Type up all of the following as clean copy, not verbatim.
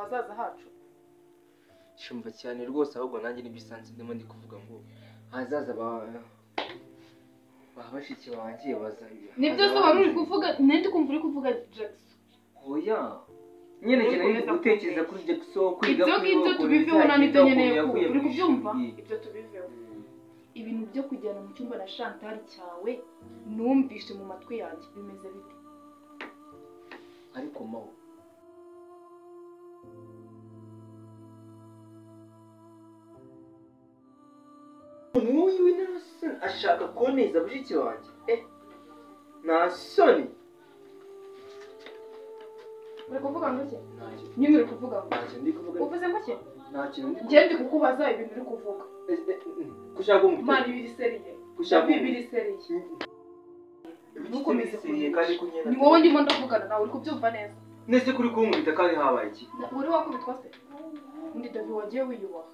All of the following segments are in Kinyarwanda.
kwa zaza hacu. Shumva cyane rwose ahubwo nanjye nibisanze ndimo ndi kuvuga ngo hazaza bashiki banjye baza. Nibyo se wari uri kuvuga nende kumva uri kuvuga Jackson. Oya. Nyine cyane gutekereza kuri Jackson kwiga kuri ibyo tubiveho na nibyo nyene uri kubyumva ibyo tubiveho. Ibintu byo kujyana mu cyumba na Chantal cyawe numvishe mu matwi yanjye bimeze bite? Ariko mawo Nuyu Nelson ashaka koneza bushiki wanjye. Na soni. Uri kuvuga ngo iki? Nyine uri kuvuga ngo. Ndi kuvuga. Uvuze ngo iki? Ntacyo ndi. Ngiye ndi kukubaza ibintu uri kuvuga. Kushaka umutwe. Mani biri seriye. Kushaka biri seriye. Nukomeze kuriye kandi kunyena. Ni wowe ndimo ndavugana nawe uri kubyumva neza. Nese kuri kunkubita kandi habaye iki? Uri wakubitwa se? Ndi David wagiye wiyubaha.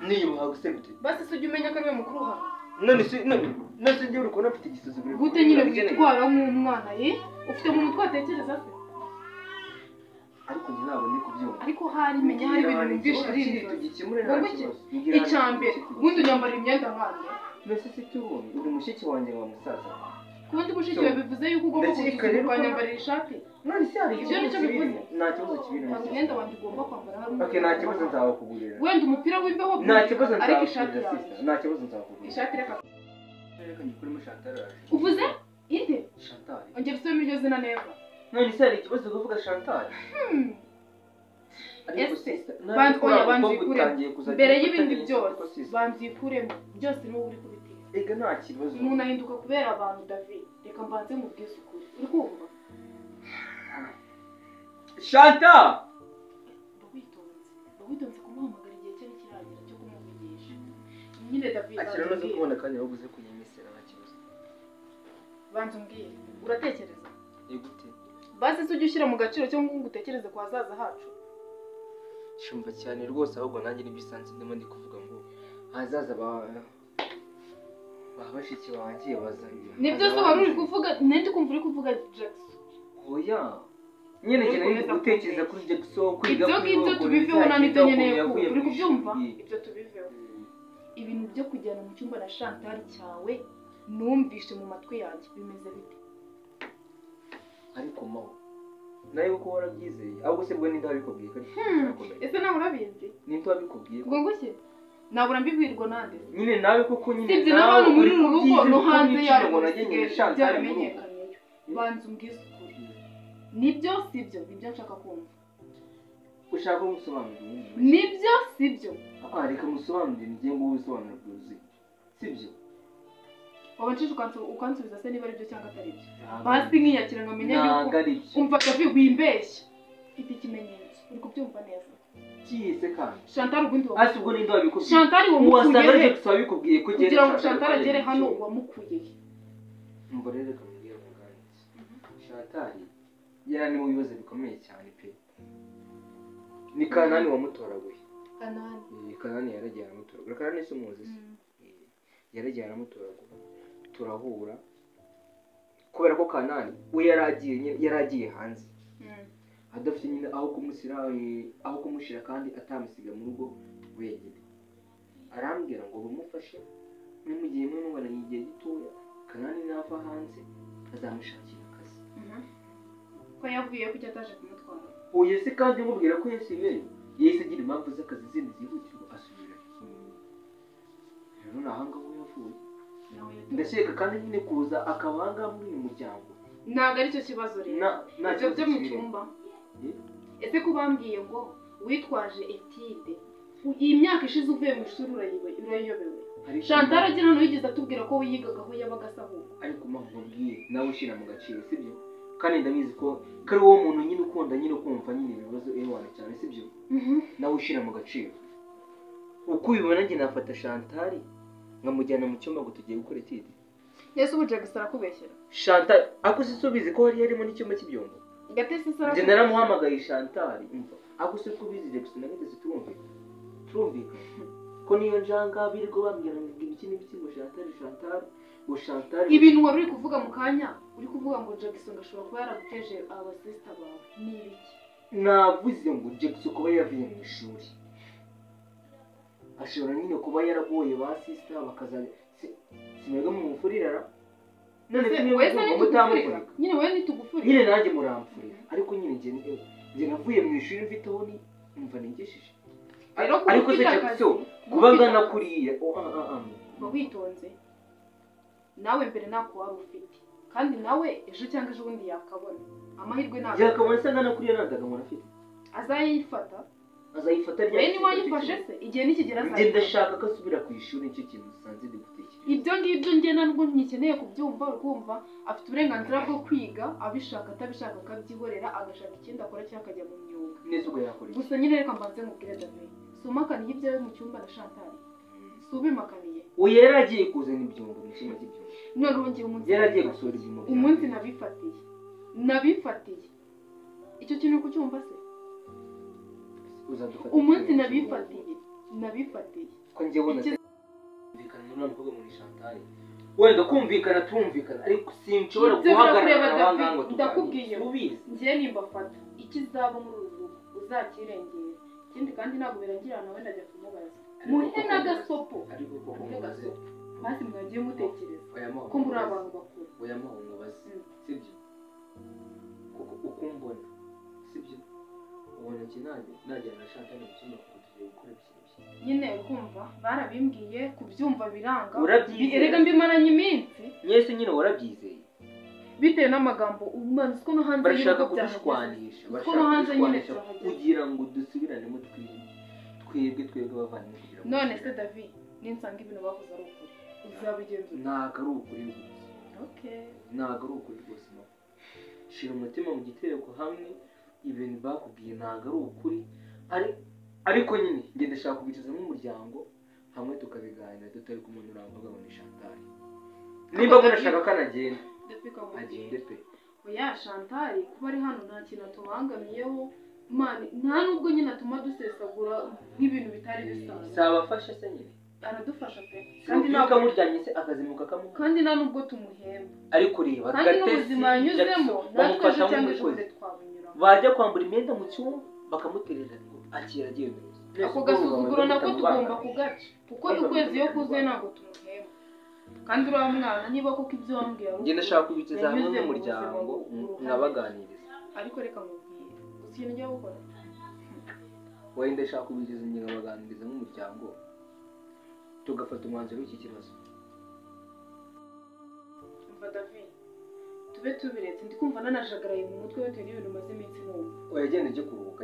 Niyubaha gusebite. Basi sujye umenya ko ari we mukuru hano. None ngiye urukona afite igisuzuguro. Gute nyine witwara nk'umwana ufite mu mutwe atekereza se? Ariko njye ntabwo ndi kubyumva. Ariko hari menya hari ibintu numvisha ari tugikemure nta kibazo. Icyambere ubundi unyambara imyenda nkande. Mbese si tubundi uri mushiki wanjye wa musaza. Kundi mushiki we bivuze yuko ugomba kwanyambarira ishati. None se hari ibyo nicyo bivuze. Nta kibazo kibiri. Imyenda wanjye ugomba kwambara hari. Okay, nta kibazo nzawukugurira. Wenda umupira w'imbeho nta kibazo nzawukugurira. Nta kibazo nzawukugurira. Ishati reka. Reka nyikuremo Chantal. Uvuze? Inde? Chantal. Ongera usubiremo iryo zina neza. None se hari ikibazo kuvuga Chantal? Mbere y'ibindi byose banzikuremo byose niwo uri kubitira. Ega nta kibazo. Umuntu ahinduka kubera abantu David. Reka mbanze mubwize ukuri. Uri kumva? Chantal! Witonze kumuhamagara igihe cye nikiragera cyo kumuvugisha. Nyine David. Akira no kubona kandi wabuze kunyemisera nta kibazo. Banze umbwire. Uratekereza? Egute. Basi se ujye ushyira mu gaciro cyo ngo utekereze kwa zaza hacu. Shumva cyane rwose ahubwo nanjye nibisanze ndimo ndi kuvuga ngo hazaza bashiki banjye baza. Nibyo se wari uri kuvuga nende kumva uri kuvuga Jackson. Oya. Nyine cyane gutekereza kuri Jackson kwiga kuri ibyo tubiveho na nibyo nyene uri kubyumva ibyo tubiveho. Ibintu byo kujyana mu cyumba na Chantal cyawe numvishe mu matwi yanjye bimeze bite? Ariko mawo nawe uko warabyizeye ahubwo se bwo ninde wabikubwiye ko ese nawe urabizi? Ninde wabikubwiye? Ngo nguke nabura mbibwirwa nande? Nyine nawe koko nyine sibye n'abantu muri uru rugo no hanze yabo nagenye Chantal bimenyekanye. Banze umbwize ukuri. Nibyo sibyo nibyo nshaka kumva. Ushaka umusobanurire? Nibyo sibyo. Reka musobanurire ngiye ngo ubisobanure byuzuye. Sibyo? Wabanshije ukansubiza se niba ari byo cyangwa atari byo. Basi nkiyakira nkamenya yuko umva David wimbeshya. Iti kimenyetso uri kubyumva neza. Kiyese kandi Chantal ubundi ase ubwo ninde wabikubwiye? Chantal wamukuye wabikubwiye kugira ngo Chantal agere hano wamukuye. Umva rero kamubwira muganditse. Chantal yarani mu bibazo bikomeye cyane pe. Ni Kanani wamutoraguye. Kanani yaragiye aramutoragura. Kanani se umuzi se? Yaragiye aramutoragura. Turahura kubera ko Kanani we yaragiye hanze adafite nyine aho kumushyira kandi atamusiga mu rugo wenyine. Arambwira ngo bamufashe mu gihe mwe mubonanye igihe gitoya Kanani nava hanze azamushakira akazi. Ko yavuye kujya ataje kumutwara. Oya se kandi mubwira ko yasigaye yahise agira impamvu z'akazi zindi zihutirwa asubira. Rero nahanga aho yavuye. Ndashaka kandi nyine kuza akabanga muri uyu muryango. Ntabwo ari cyo kibazo rero. Ibyo byo mu cyumba. Ese kubambwiye ngo witwaje etide. Iyi myaka ishize uvuye mu ishuri urayiyobewe. Chantal agira hano yigeze atubwira ko wiyigaga aho yabaga asahuka. Ariko mpamubwiye nawe ushyira mu gaciro sibyo? Kandi ndabizi ko kari wowe muntu nyine ukunda nyine kumva nyine ibibazo ewana cyane sibyo? Nawe ushyira mu gaciro. Uko ubibona njye nafata Chantal nkamujyana mu cyumba ngo tugiye gukora etide. Yesu ubu Jackson arakubeshyera. Chantal ako se subizi ko hari harimo n'icyumba cy'ibyombo. Gatese sara. Njye naramuhamagaye Chantal umva. Ako se kubizi Jackson nageze turumvika. Ko niyo njanga biriko bambwira ngo iki n'ibiki ngo Chantal. Ibintu wari uri kuvuga mu kanya uri kuvuga ngo Jackson gashobora kuba yaraguteje abasista bawe ni ibiki? navuze ngo Jackson kuba yavuye mu ishuri ashobora nyine kuba yaragoye ba sister bakaza simwega mu mufurira none wese nitugufurira nyine wewe nitugufurira nyine nanjye muramfurira ariko nyine nge navuye mu ishuri mfite aho ni umva nigishije ariko se Jackson kuba ngana kuriya witonze nawe mbere nako wari ufite kandi nawe ejo cyangwa ejo bundi yakabona amahirwe ntabwo yakabona se ngana kuriya nandaga umuntu afite azayifata rya ni wayifashe se igihe nikigera azayifata ndashaka ko asubira ku ishuri nicyo kintu usanze bigutekereza ibyo ngibyo nge nubwo ntikeneye kubyumva urumva afite uburenganzira bwo kwiga abishaka atabishaka akabyihorera agashaka ikindi akora cyangwa akajya mu myuga neza ubwo yakora gusa nyine reka mbanze nkubwire David sumakaniye ibyawe mu cyumba na Chantal subimakaniye uyu yaragiye kuzana ibyumba mu cyumba cy'ibyumba noneho ngiye yaragiye gusura ibyumba umunsi nabifatiye icyo kintu kucyumva se umunsi nabifatiye ko njye bona kumvikana n'uwo mukobwa muri Chantal wenda kumvikana tumvikana ariko sinshobora guhagarara abanga ngo ndakubwiye ngiye nimba fata ikizaba muri uru rugo uzakirengera ikindi kandi ntabwo birangirana wenda ajya kumubaza muhe n'agasopo basi mwagiye mutekereza ko muri abantu bakuru oya mubaze sibyo kuko ukumbona sibyo ubona kinanje najya na Chantal mu cyumba kugiye gukora ibintu nyine urumva barabimbwiye kubyumva biranga erega mbimaranye iminsi mwese nyine warabyizeye bitewe n'amagambo umanze ko no hanze bashaka kudushwanisha kugira ngo dusubirane twebwe bavanye kugira none se David ninsanga ibintu bavuze ari ukuri uzabigenzura ntago ari ukuri ntago ari ukuri rwose no shira umutima mu gitereko hamwe ibintu bakubwiye ntago ari ukuri ariko nyine nge ndashaka kubicaza nk'umuryango hamwe tukabiganira tutari kumwe n'urambaga ngo ni Chantal nimba murashaka ko anagenda agende pe oya Chantal kuba ari hano nta kintu atubangamiyeho mani nta nubwo nyine atuma dusesagura nk'ibintu bitari bisanzwe sabafasha se nyine aradufasha pe kandi ntabwo amuryanye se akazimuka kamuka kandi nta nubwo tumuhemba ariko reba kandi n'ubuzima yanyuzemo natwe ejo cyangwa ejo bundi twabunyuramo bajya kwambura imyenda mu cyumba bakamuterera ngo akira agenda ako gasuzuguro nako tugomba kugaca kuko ukwezi iyo kuzuye ntabwo tumuhemba kandi uriya mwana niba koko ibyo wambwiye njye ndashaka kubicaza hamwe n'umuryango nkabaganiriza ariko reka mubwire ikintu njya gukora wenda ndashaka kubicaza njye nkabaganiriza nk'umuryango tugafata umwanzuro w'iki kibazo umva David tube tubiretse ndi kumva nanajagaraye mu mutwe bitewe n'ibintu maze iminsi numva oya genda ujye kuruhuka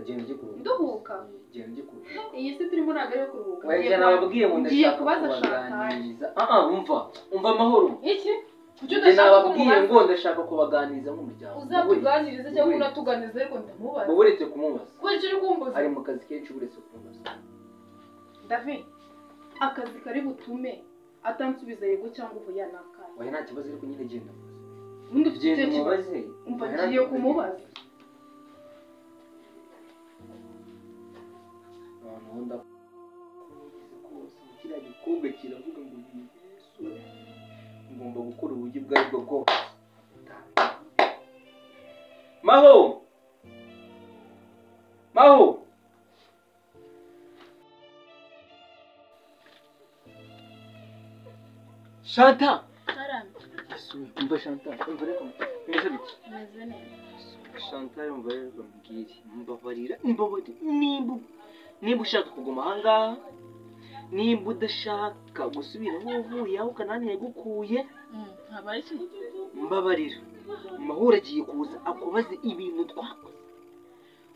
nduhuka genda ujye kuruhuka iyi si turimo ntabwo ari iyo kuruhuka oya nababwiye ngo ndashaka kubaganiriza umva amahoro iki njye nababwiye ngo ndashaka kubaganiriza nk'umuryango uzatuganiriza cyangwa unatuganiriza ariko ndamubaza uretse kumubaza kubera icyo uri kumbuza ari mu kazi kenshi uretse kumubaza David akazi kari butume atansubiza yego cyangwa ubu yanakaye oya nta kibazo ariko nyine genda ubundi ufite icyo kibazo umva ngiye kumubaza nkunda kose kiriya gikobwa kiravuga ngo Yesu ngomba gukora uburyo bwa aribwo bwose maho Chantal umva Chantal umva reka umeze biki meze neza Chantal umva reka mbwire mbabarira niba ushaka kuguma ahangaha nimba udashaka gusubira aho uvuye aho Kanani yagukuye mbabarira mahoro agiye kuza akubaze ibintu twakoze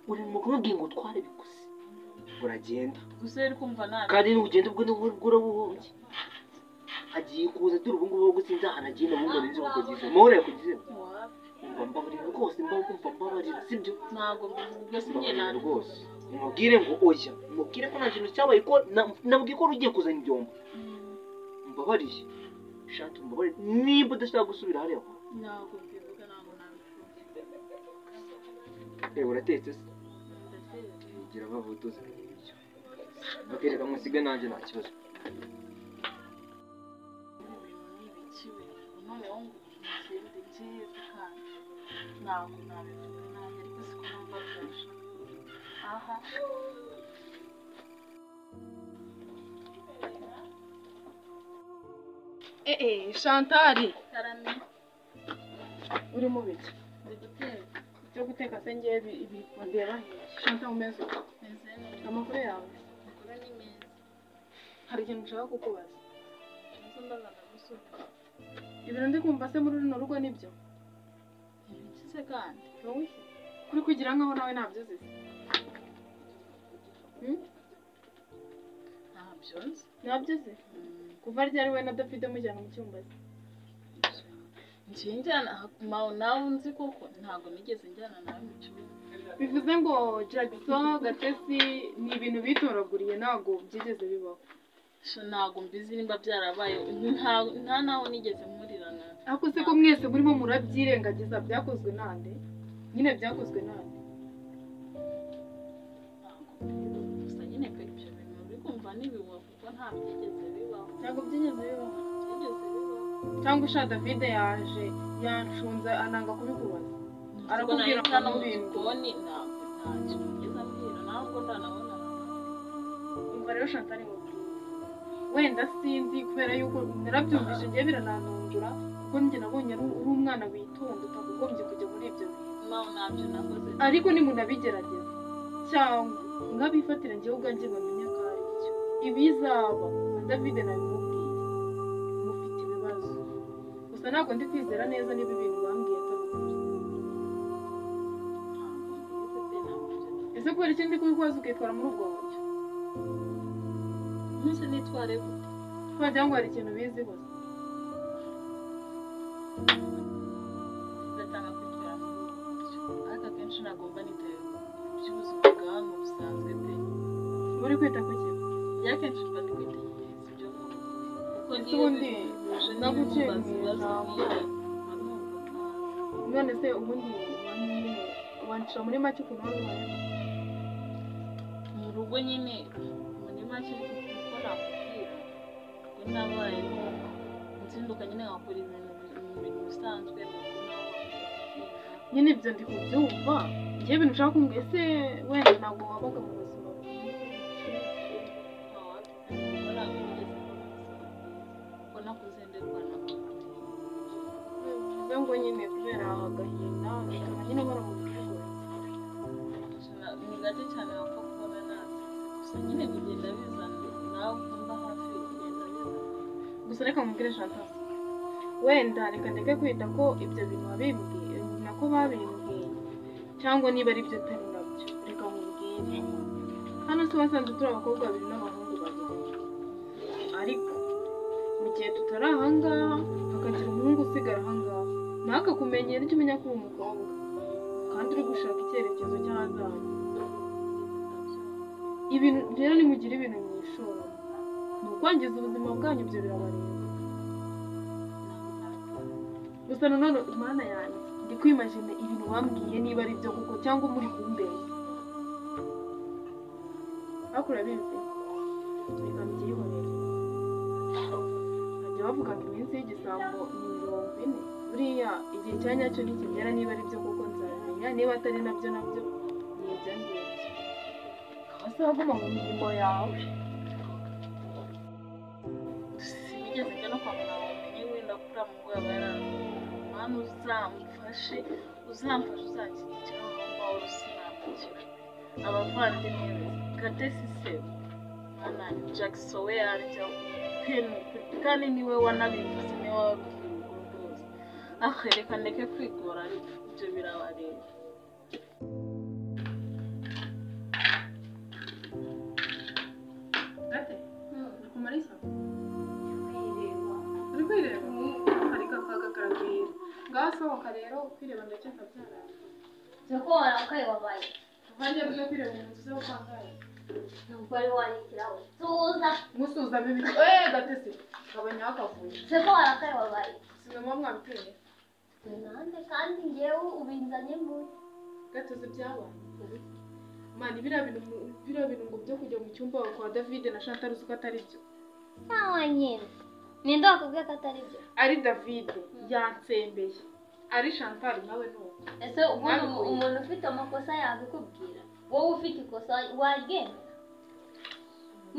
uri mu kumubwira ngo twarabikoze uragenda kandi n'ugenda ubwo nibwo urabuhombye agiye kuza dore ubu ngubu gusinza hanagiye na mumwe n'ibyo kugize mahoro yakugize mbabarira rwose mbabarira sibyo ntago mbabarira rwose mubwire ngo oya mubwire ko nta kintu cyabaye ko nabwiye ko ugiye kuzana ibyombo mbabariye Chantal mbabarira nimba udashaka gusubira hariya ntago mbivuga ntago nabikora uratetse se gira bavutuze ibyo bakereka musiga nanjye nta kibazo aha Chantal karame uri mu biki ndi guteka byo guteka se ngiye ndeba Chantal umeze meze neza amakuru yawe amakuru ni meza hari ikintu nshaka kukubaza nzo ndaza ndagusuka ibintu ndi kumva se muri runo rugo nibyo ibiki se kandi wowe kuri kugira nkaho nawe ntabyo uzi ntabyo nzi ntabyo uzi kuva ryari we na David mujyana mu cyumba se njyana nawe nzi koko ntabwo nigeze njyana nawe mu cyumba bivuze ngo Jackson Gatesi ni ibintu bitoraguriye ntabwo byigeze bibaho ntabwo mbizi nimba byarabaye nta naho nigeze mpurirana ariko se ko mwese murimo murabyirengagiza byakozwe nande nyine byakozwe nande gusa nyine pe ibyo bintu uri kumva n'ibiwa kuko nta byigeze bibaho ntabwo byigeze bibaho byigeze bibaho cyangwa usha David yaje yanshunze ananga kubikubaza arakubwira ko no mu gikoni ntabwo ntacyo nigeze ambwira ntabwo ndanabona umva rero Chantal wenda sinzi kubera yuko narabyumvise ngiye birananungura kuko njye nabonye uri umwana witonda utagombye kujya muri ibyo bintu ntabyo nakoze ariko ni umuntu abigerageza cyangwa nkabifatira njyewe ubwanjye nkamenya ko ari byo ibizaba na David nabimubwiye mufite ibibazo gusa ntabwo ndi kwizera neza niba ibintu bambwiye atari ukuri ese kubera ikindi kubikoza ukitwara muri ubwo buryo nise nitware gute twagira ngo hari ikintu biziho ndatanga kwitwara muri ubwo buryo ariko akenshi ntabwo mba nitaye by'ubuzima bwa hano busanzwe pe uri kwita ku kintu iyo akenshi mba ndi kwitegereza ibyo mu rugo kuko ese niyo ubundi bihuje naguciye n'ibibazo mu ibibazo ijambo nk'iyo mba numva ntazi none se ubundi wancira muri make ukuntu wari ubayeho mu rugo nyine muri make kuko nakubwira ko nabayeho nzinduka nyine nkakora ibintu bisanzwe mu rugo naho nyine ibyo ndi kubyumva ngiye ibintu ushaka kumbwira ese wenda ntabwo wabaga mu buzima bivuze ngo nyine kubera agahinda bituma nyine uhora mu bwigore ni gake cyane wapfa kubona nawe gusa nyine bigenda bizana nawe ukumva hafi bigenda bizana gusa reka mubwire Chantal wenda reka ndeke kwita ko ibyo bintu wabimbwiye nako babimbwiye cyangwa niba ari byo atari nabyo reka mubwire hano se wasanze turi abakobwa babiri n'abahungu babiri ariko mu gihe tutari ahangaha hakagira umuhungu usigara ahangaha ntakakumenyere icyo umenya ko uri umukobwa kandi uri gushaka icyerekezo cy'ahazaza ibintu rero nimugire ibintu mwishora ni ukwangiza ubuzima bwanyu ibyo birabareba gusa nanone mana yanjye ndi kwimagine ibintu wambwiye niba ari byo kuko cyangwa muri kumbeshya ariko urabizi reka mbyihorere bajya bavuga ngo iminsi y'igisambo ni 40 buriya igihe cya nyacyo nikigera niba ari byo kuko nzabimenya niba atari nabyo nabyo ni ibyo ngibyo hasi waguma mu mirimo yawe sinigeze njya no kwa muganga umenye wenda kuriya mu rwego yarangiye mwana uzamfashe uzakira aho ngaho sinamukira abavandimwe be Gatesi se mwana Jackson we yarya penu kandi niwe wanabivuze niwe wabwiye urugo rwose akereka ndeke kwigora ariko ibyo birabareba Gate uri kumarisa uri kwireba ariko akaga karagwira ngaho sohoka rero kwireba ndetse nkabyara Soko warakaye wabaye. uvange ruze kwireba mu nzu z'abapangaye Nubwo ari warikirawe. Tuza. musuza bibi Gatesi gabanya akavuye Soko warakaye wabaye. sinema mwabiteye Nande kandi ngewe ubinzanye mu. Gatesi byabaye mani biriya bintu ngo byo kujya mu cyumba kwa David na Chantal uzi ko atari byo Sawa nyine. Ninde wakubwiye ko atari byo? ari David yansembeye ari Chantal nawe nuko Ese umuntu ufite amakosa yabikubwira. wowe ufite ikosa waryemera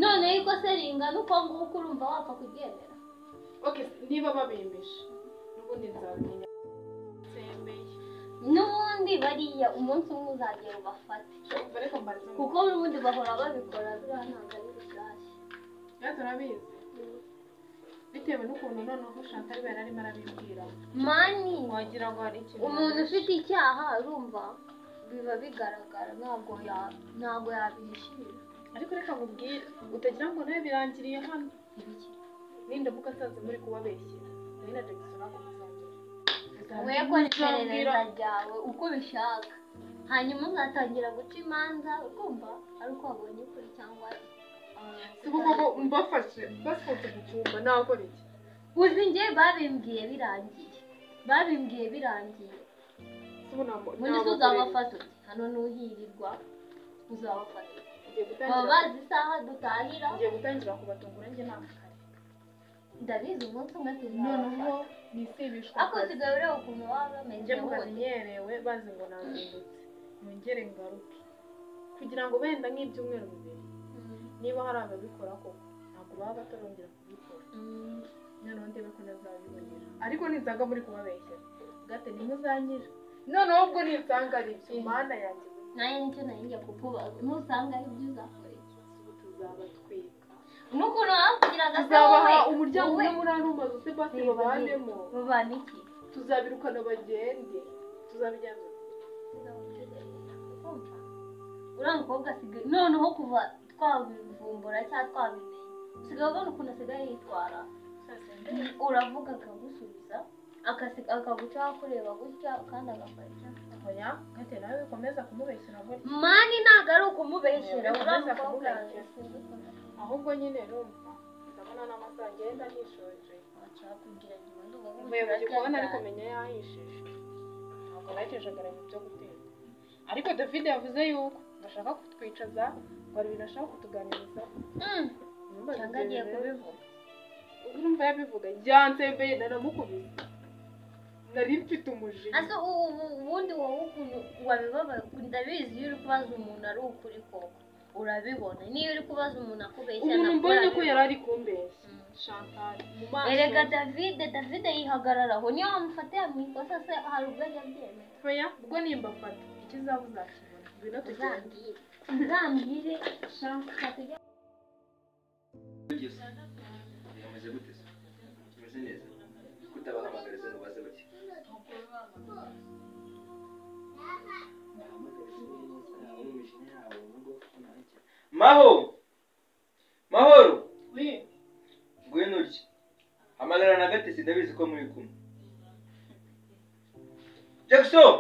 none ikosa ringana uko nguko urumva wapfa kuryemera okay niba babimisha n'ubundi nzabimenya n'ubundi bariya umunsi umwe uzagera ubafate kuko n'ubundi bahora babikora biriya ntabwo ari bishyashya turabizi bitewe n'ukuntu noneho Chantal yari arimo arabibwira mani wagira ngo hari ikintu umuntu ufite icyaha urumva biba bigaragara ntabwo yabihishira ariko reka nkubwire utagira ngo nawe birangiriye hano nindamuka asanze muri kubabeshyira nari na Jackson ntabwo muzongera we kora iperereza ryawe uko ubishaka hanyuma uzatangira guca imanza urumva ari uko wabonye ukuri cyangwa sibuko mbafashe basohotse mu cyumba nakora iki uzi njye babimbwiye birangiye muri zo uzabafata uti hano nuhirirwa uzabafata baba bazi isaha dutahira ngiye gutangira kubatungura njye nta kare ndabizi umunsi umwe noneho nisibishwa ako sigaye ureba ukuntu baba bameze njye mukamenyerewe bazi ngo nazindutse nongere ngaruke kugira ngo wenda nk'ibyumweru bibiri niba hari ababikora koko ntabwo baba batarongera kubikora noneho ndebe ko nazabibonera ariko ninsanga muri kubabeshyera gate nimuzanyira noneho ubwo ninsanga ari ibyo mana yanjye naye nicyo ngiye kukubaza nusanga ari byo uzakora iki tuzabatwika n'ukuntu wakugiraga se tuzabaha umuryango umwe muri ano mazu se basi babanemo babana iki tuzabirukana bagende tuzabijyana uriya mukobwa asigaye noneho kuva twabivumbura cyangwa twabimenye usigaye ubona ukuntu asigaye yitwara uravuga akagusubiza akagucaho kureba gutya kandi agakora icyo oya gate nawe ukomeza kumubeshyira gutya mani ntabwo ari ukumubeshyira uriya mukobwa ahubwo nyine rumva ndabona n'amasaha ngenda nishoje nshaka kugira ngo ndumva umuyobozi kubona ari kumenya yahishije ntabwo natejagaranye ibyo gutera ariko David yavuze yuko bashaka kutwicaza ngo hari ibintu ashaka kutuganiriza cyangwa agiye kubivuga urumva yabivuga byansembeye naramukubise nari mfite umujinya ase ubundi wowe ukuntu wabibabaye ndabizi iyo uri kubaza umuntu ari ukuri koko urabibona niyo uri kubaza umuntu akubeshya umuntu mbonye ko yari ari kumbeshya Chantal mu maso erega David yihagararaho niyo wamufatiye mu ikosa se hari ubwo ajya abyemera oya ubwo nimba afata ikizaba uzakibona ngwino tugende uzambwire Chantal yamaze gute se kimeze neza kutabahamagariza ngo baze bake mahoro ngwino urye hamagara na Gatesi ndabizi ko muri kumwe Jackson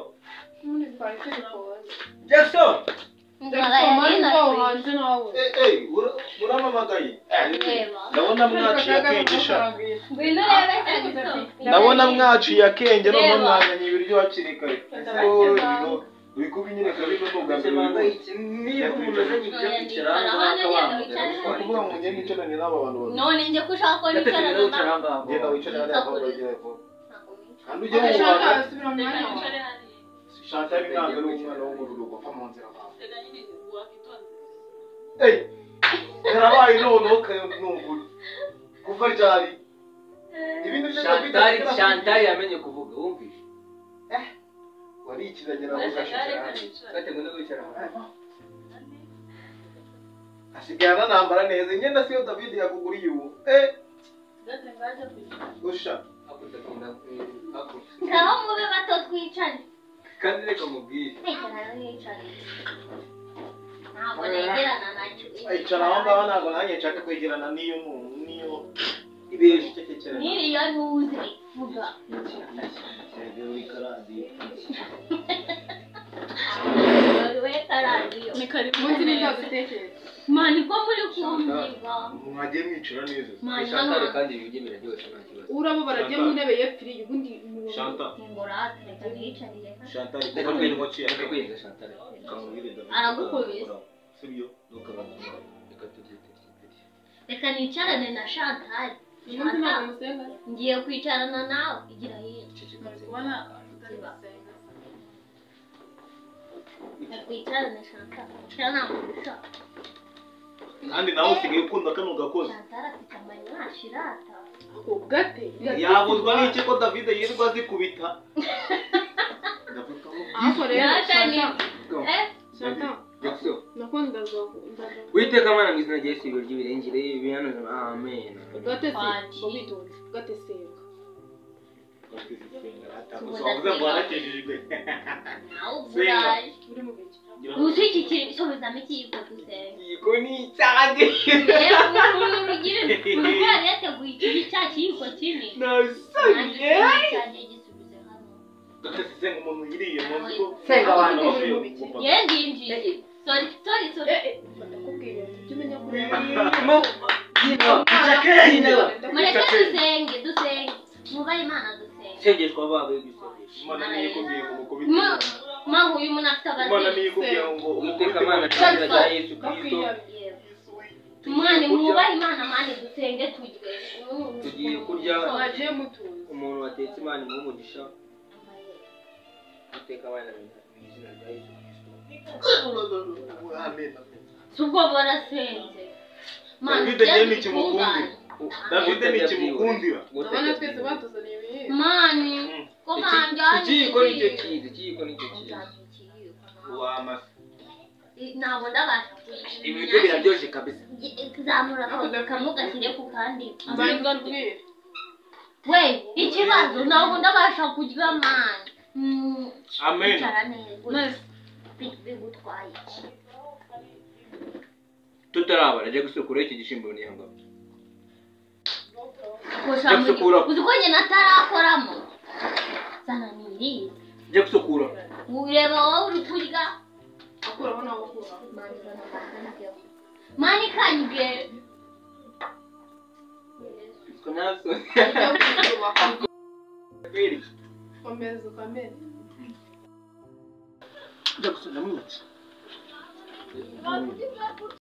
uramamagaye ndabona mwaciye akenge noneho mwazanye ibiryo hakiri kare uri kubinyereka ariko ntugambire niba umuntu azanye ibyo kwicara kuvuga ngo ngende nicarane n'aba bantu babiri none njye ko ushaka ko nicarana nabo genda wicare hariya aho bagira vuba kandi ujye mu Rwanda Chantal ntabwo ari umwana wo mu rugo apfa mu nzira bawe yarabaye noneho nunguri kuva ryari ibintu Chantal yamenye kuvuga wumvise wari ikiragera ngo gashicara gate ngo wicara asigaye anambara neza imyenda siyo David yakuguriye ubu usha ngaho mube bato twicane kandi reka mubwire ntabwo negerana nacyo icara aho ngaho ntabwo nanjye nshaka kwegerana n'iyo ibeje icecekera n'iriya ntuzi vuga we karadiyo ni kari munsi n'ibyo gutekereza mani ko muri kumvirwa mwagiye mwicara neza Chantal kandi ibiryo biraryoshye nta kibazo urabo baragiye mu ntebe yepfiriye ubundi Chantal ngorate reka yicarire Chantal reka kwiga reka kwiga Chantal aragukubise sibyo reka tubyite reka nicarane na Chantal umunsi ntabwo musenga ngiye kwicarana nawe igira hino kubona Nakwicarane Chantal. Chantal namushaka. kandi nawe usigaye ukunda kano gakozi. Chantal afite amanywa ashirata. Gate. Yabuzwa n'iki ko David yirirwa azikubita? Ako rero Chantal. Nakunda Witeka Mana mu izina rya Yesu ry'ibirengere bihano amen. Gate se witonze. Gate senga. Uzavuga ngo warakejejwe. Nawe uburayi. Uri mu biki? Ushyigikira sobezamo ikiyiko dusenga. Yiko ni cyane. Urugwari yateguye ikibi cya kiyiko kimwe. Nasabye. Gisubize hano. Senga umuntu yiriye munsi ko Senga abantu. Yendinjiye. Sorry. Ndakubwiye tumenya kuri. Mureke dusenge. Mubaye Imana dusenge. Sengeshwa babe gusengesha. Imana niyo ikubwiye ngo mukubite. Mahu uyu muntu afite Imana ababyeyi. niyo ikubwiye ngo Witeka Mana mu izina rya Yesu Kristo. Mwana mubaye Imana mani dusenge tujye. Tugiye kurya Waje mutuze. umuntu watetse Imana mu mugisha. Witeka Mana mu izina rya Yesu Kristo. Amen. Subwo barasenze. David niye ni kimukundira. David ni kimukundira. Abana twese batuzaniye ibihe. Mani ko kanjye Ikiyiko nicyo cyiza. Wamase. Ntabwo ndabasha Ibiryo biraryoshye kabisa. kuzamura kamugashyire ku kandi. Mbanza mbwira. We ikibazo ntabwo ndabasha kurya mani. Amen. Icara neza. Bigutwaye iki? Tutarabara ajya gusukura iki gishimbo ni hanga. Uzi ko njye natarakoramo. Sana niriye. Ajya gusukura. Ureba wowe uri kurya. Akuraho nawe ukura. Mani kanjye. Konaso. Komeza ukamenya. Ajya gusukura mu